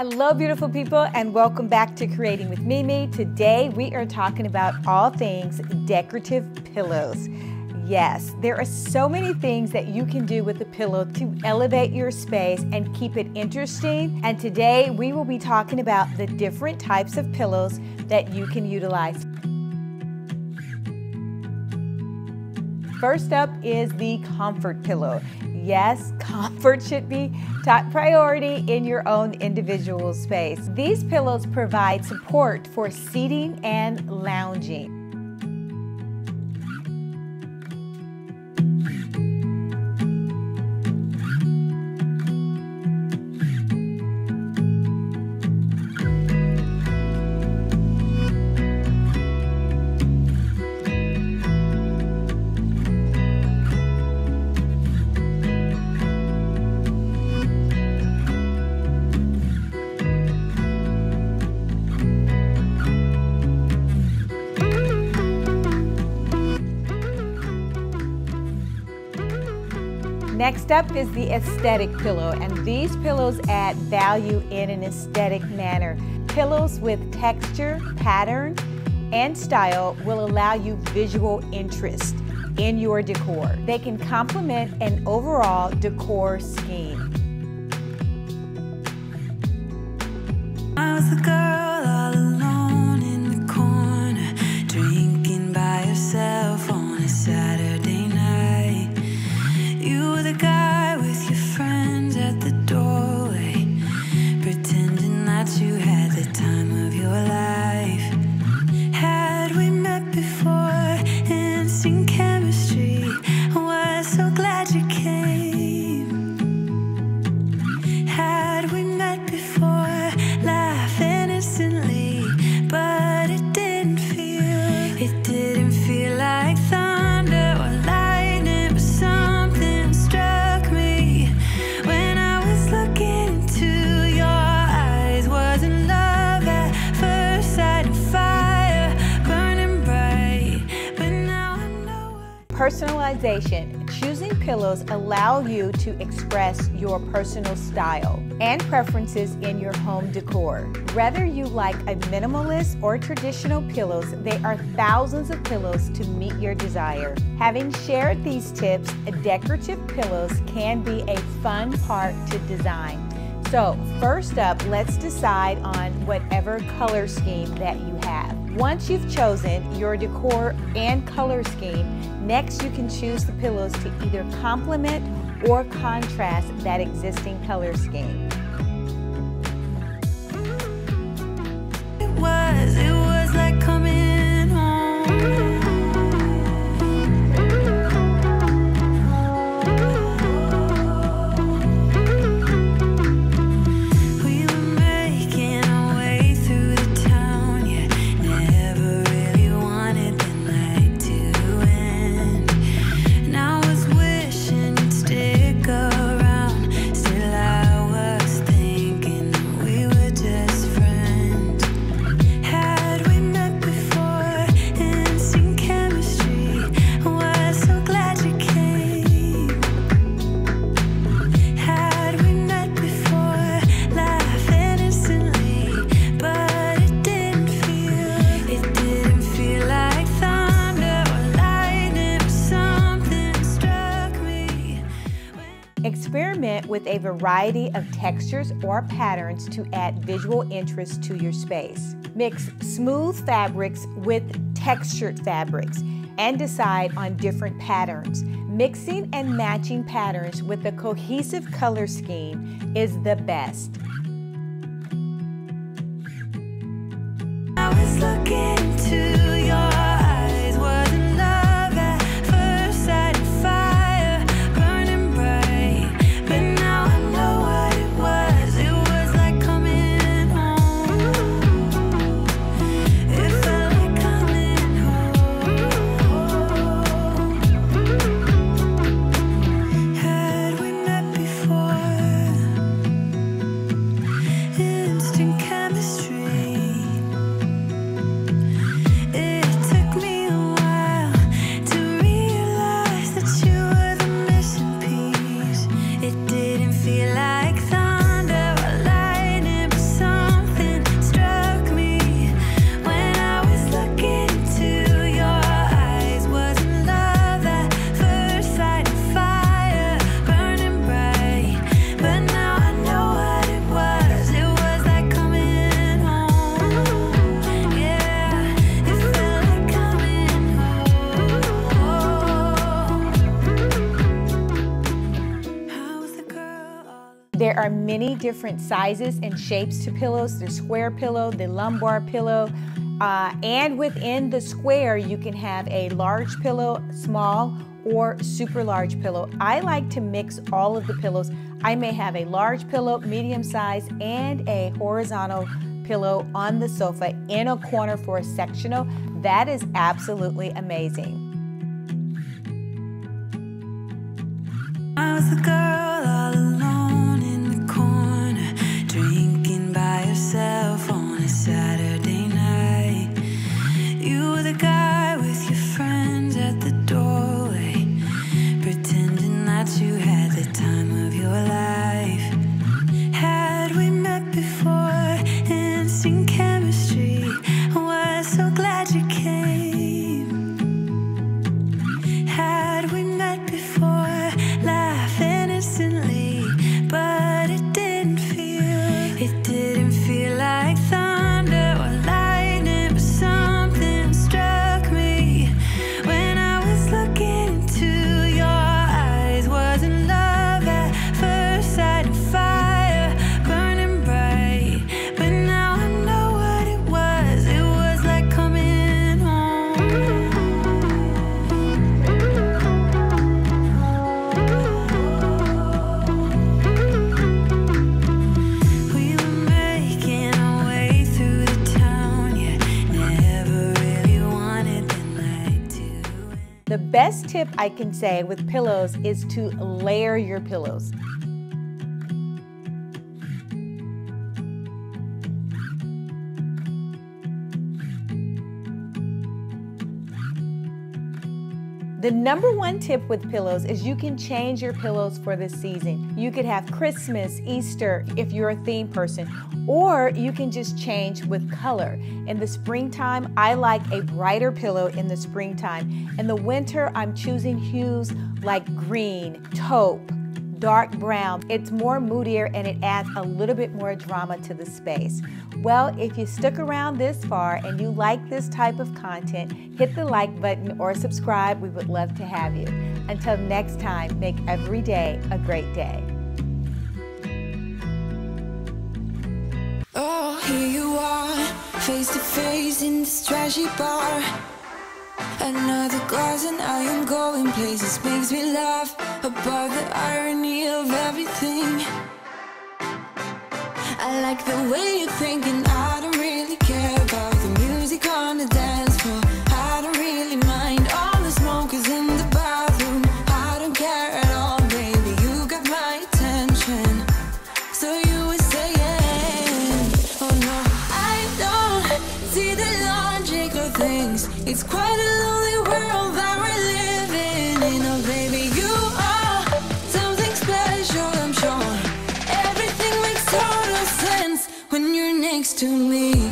Hello beautiful people, and welcome back to Creating with Mimi. Today we are talking about all things decorative pillows. Yes, there are so many things that you can do with a pillow to elevate your space and keep it interesting. And today we will be talking about the different types of pillows that you can utilize. First up is the comfort pillow. Yes, comfort should be top priority in your own individual space. These pillows provide support for seating and lounging. Next up is the aesthetic pillow, and these pillows add value in an aesthetic manner. Pillows with texture, pattern, and style will allow you visual interest in your decor. They can complement an overall decor scheme. I was a girl all alone in the corner, drinking by herself on a Saturday night. You were the guy with your friends at the doorway, pretending that you had the time of your life. Had we met before, instant chemistry, I was so glad you came. Had we met before, laugh innocently, but it didn't feel like thunder or lightning, but something struck me when I was looking into your eyes. Wasn't love at first sight, and fire burning bright, but now I know what. Personalization. Choosing pillows allow you to express your personal style and preferences in your home decor. Whether you like a minimalist or traditional pillows, there are thousands of pillows to meet your desire. Having shared these tips, decorative pillows can be a fun part to design. So first up, let's decide on whatever color scheme that you have. Once you've chosen your decor and color scheme, next you can choose the pillows to either complement or contrast that existing color scheme. It was like coming home. We were making our way through the town, yeah, never really wanted the night to end. And I was wishing you'd stick around, still I was thinking that we were just friends. Had we met before, instant chemistry, I was so glad you came. Had we met before, laugh innocently, but it didn't feel like thunder or lightning, but something struck me. Experiment with a variety of textures or patterns to add visual interest to your space. Mix smooth fabrics with textured fabrics and decide on different patterns. Mixing and matching patterns with a cohesive color scheme is the best. I was looking into your eyes, wasn't love at first sight, and fire burning bright, but now I know what it was. It was like coming home. It felt like coming home. Had we met before, instant chemistry. There are many different sizes and shapes to pillows. There's square pillow, the lumbar pillow, and within the square you can have a large pillow, small, or super large pillow. I like to mix all of the pillows. I may have a large pillow, medium size, and a horizontal pillow on the sofa in a corner for a sectional. That is absolutely amazing. I was a girl all alone in the corner, drinking by yourself on a Saturday night. You were the guy with your friends at the doorway, pretending that you had the time of your life. Had we met before, instant chemistry, was so glad you came. Had we met before, laugh innocently, but it didn't feel like thunder or lightning, but something struck me when I was looking into your eyes. Wasn't love at first sight, and fire burning bright, but now I know what it was. It was like coming home. We were making our way through the town, yeah, never really wanted the night to end. The best tip I can say with pillows is to layer your pillows. The number one tip with pillows is you can change your pillows for the season. You could have Christmas, Easter, if you're a theme person, or you can just change with color. In the springtime, I like a brighter pillow in the springtime. In the winter, I'm choosing hues like green, taupe, dark brown. It's more moodier and it adds a little bit more drama to the space. Well, if you stuck around this far and you like this type of content, hit the like button or subscribe. We would love to have you. Until next time, make every day a great day. Oh, here you are, face to face in this trashy bar. Another glass and I am going places. Makes me laugh about the irony of everything. I like the way you're thinking. I don't really care about the music on the dance floor. I don't really mind all the smokers in the bathroom. I don't care at all, baby, you got my attention. So you were saying, oh no, I don't see the logic of things. It's quite a lonely world that we're living in. Oh baby, you are something special, I'm sure. Everything makes total sense when you're next to me.